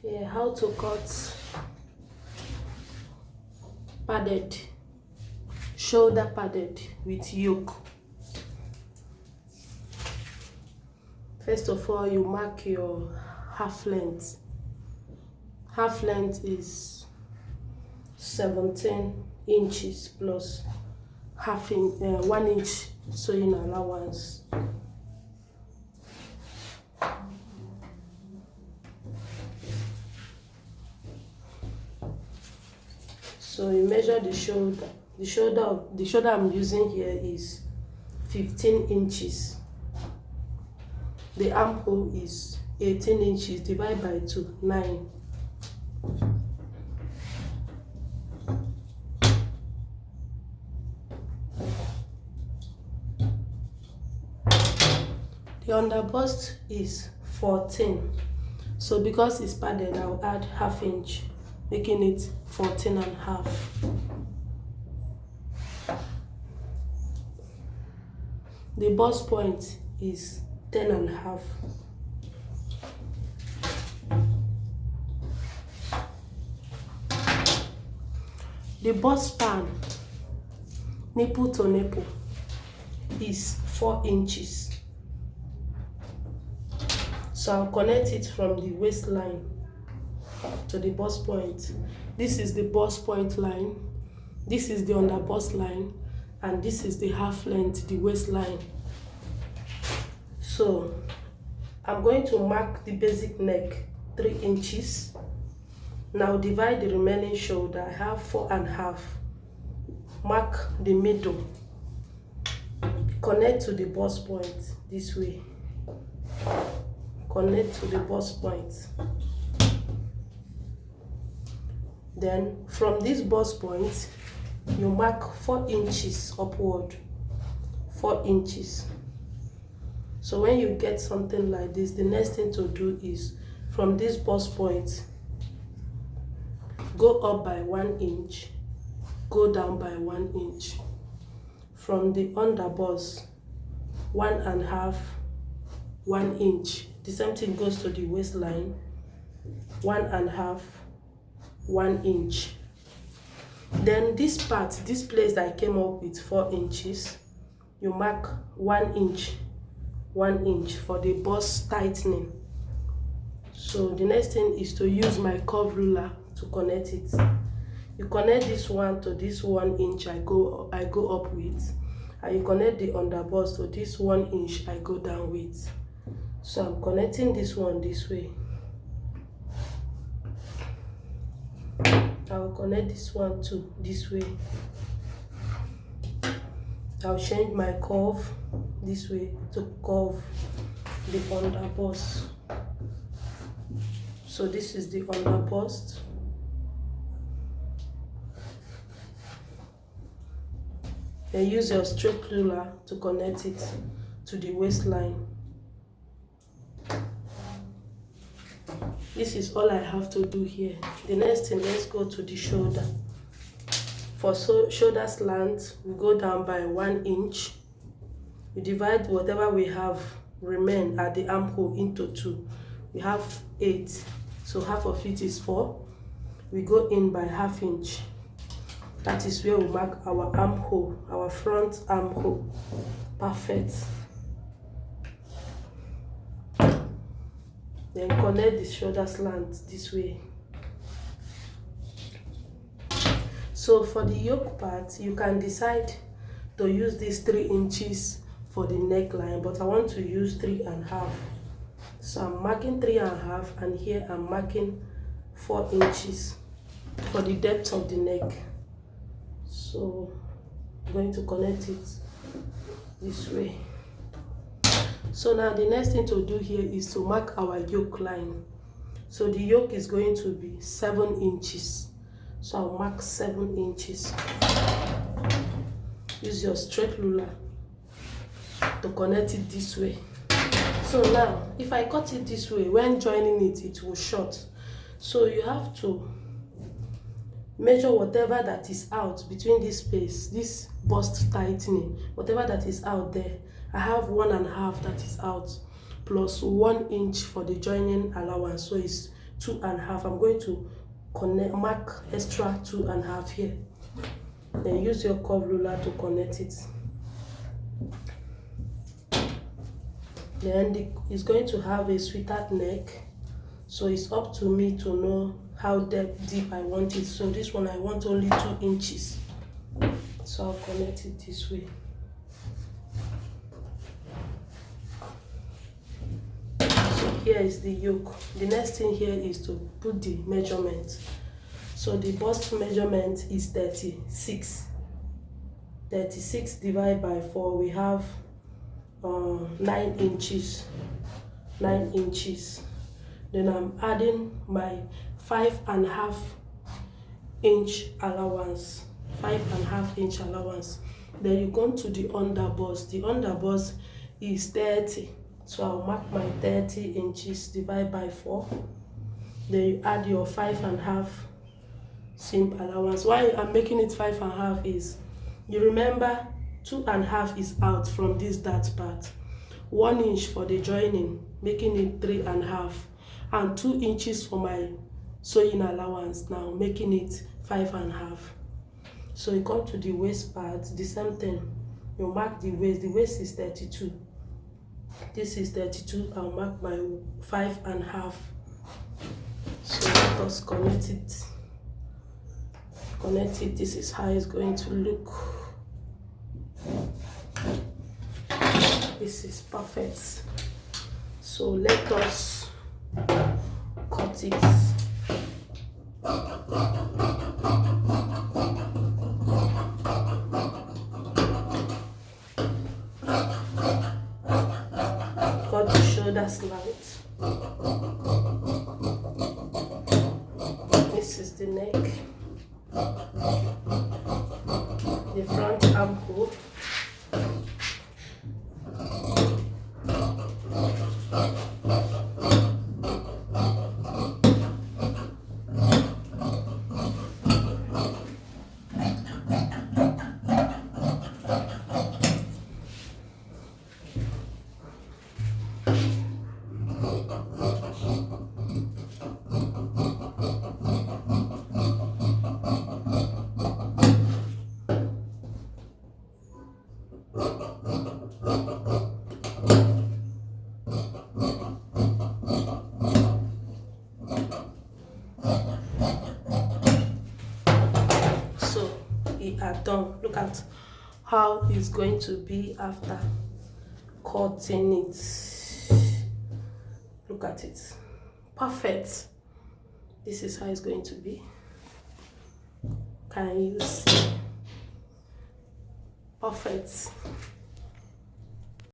Yeah, how to cut padded, shoulder padded with yoke. First of all, you mark your half length. Half length is 17 inches plus 1 inch sewing allowance. So you measure the shoulder. The shoulder I'm using here is 15 inches. The armhole is 18 inches. Divide by 2, 9. The underbust is 14. So because it's padded, I'll add half inch, making it 14 and a half. The bust point is 10 and a half. The bust span, nipple to nipple, is 4 inches. So I'll connect it from the waistline to the bust point. This is the bust point line, this is the underbust line, and this is the half length, the waistline. So I'm going to mark the basic neck 3 inches. Now divide the remaining shoulder. I have 4 and a half. Mark the middle. Connect to the bust point this way. Connect to the bust point. Then from this bust point, you mark 4 inches upward. 4 inches. So when you get something like this, the next thing to do is from this bust point, go up by 1 inch, go down by 1 inch. From the underbust, 1 and a half, 1 inch. The same thing goes to the waistline, 1 and a half, 1 inch. Then this part, this place that I came up with 4 inches, you mark 1 inch, 1 inch for the bust tightening. So the next thing is to use my curve ruler to connect it. You connect this one to this 1 inch I go up with, and you connect the underbust to this 1 inch I go down with. So I'm connecting this one this way. I'll connect this one too this way. I'll change my curve this way to curve the underbust. So this is the underbust. Then use your straight ruler to connect it to the waistline. This is all I have to do here. The next thing, let's go to the shoulder. For shoulder slant, we go down by 1 inch. We divide whatever we have remain at the armhole into 2. We have 8, so half of it is 4. We go in by ½ inch. That is where we mark our armhole, our front armhole. Perfect. Then connect the shoulder slant this way. So for the yoke part, you can decide to use these 3 inches for the neckline, but I want to use 3 and a half. So I'm marking 3 and a half, and here I'm marking 4 inches for the depth of the neck. So I'm going to connect it this way. So now the next thing to do here is to mark our yoke line. So the yoke is going to be 7 inches. So I'll mark 7 inches. Use your straight ruler to connect it this way. So now, if I cut it this way, when joining it, it will short. So you have to measure whatever that is out between this space, this bust tightening, whatever that is out there. I have 1 and a half that is out, plus 1 inch for the joining allowance, so it's 2.5. I'm going to mark extra 2.5 here. Then use your curve ruler to connect it. Then it's going to have a sweetheart neck, so it's up to me to know how deep I want it. So this one I want only 2 inches, so I'll connect it this way. So here is the yoke. The next thing here is to put the measurement. So the bust measurement is 36. 36 divided by 4, we have 9 inches. 9 inches. Then I'm adding my 5.5 inch allowance. 5.5 inch allowance. Then you go to the underbust. The underbust is 30. So I'll mark my 30 inches divided by 4. Then you add your 5.5 seam allowance. Why I'm making it 5.5 is, you remember 2.5 is out from this dart part. 1 inch for the joining, making it 3.5, and 2 inches for my sewing allowance, now making it 5.5. So you come to the waist part, the same thing. You mark the waist. The waist is 32. This is 32. I'll mark my 5.5. So let us connect it. Connect it. This is how it's going to look. This is perfect. So let us cut it. Cut the shoulder slant. This is the neck. The front armhole. Done. Look at how it's going to be after cutting it. Look at it. Perfect. This is how it's going to be. Can you see? Perfect.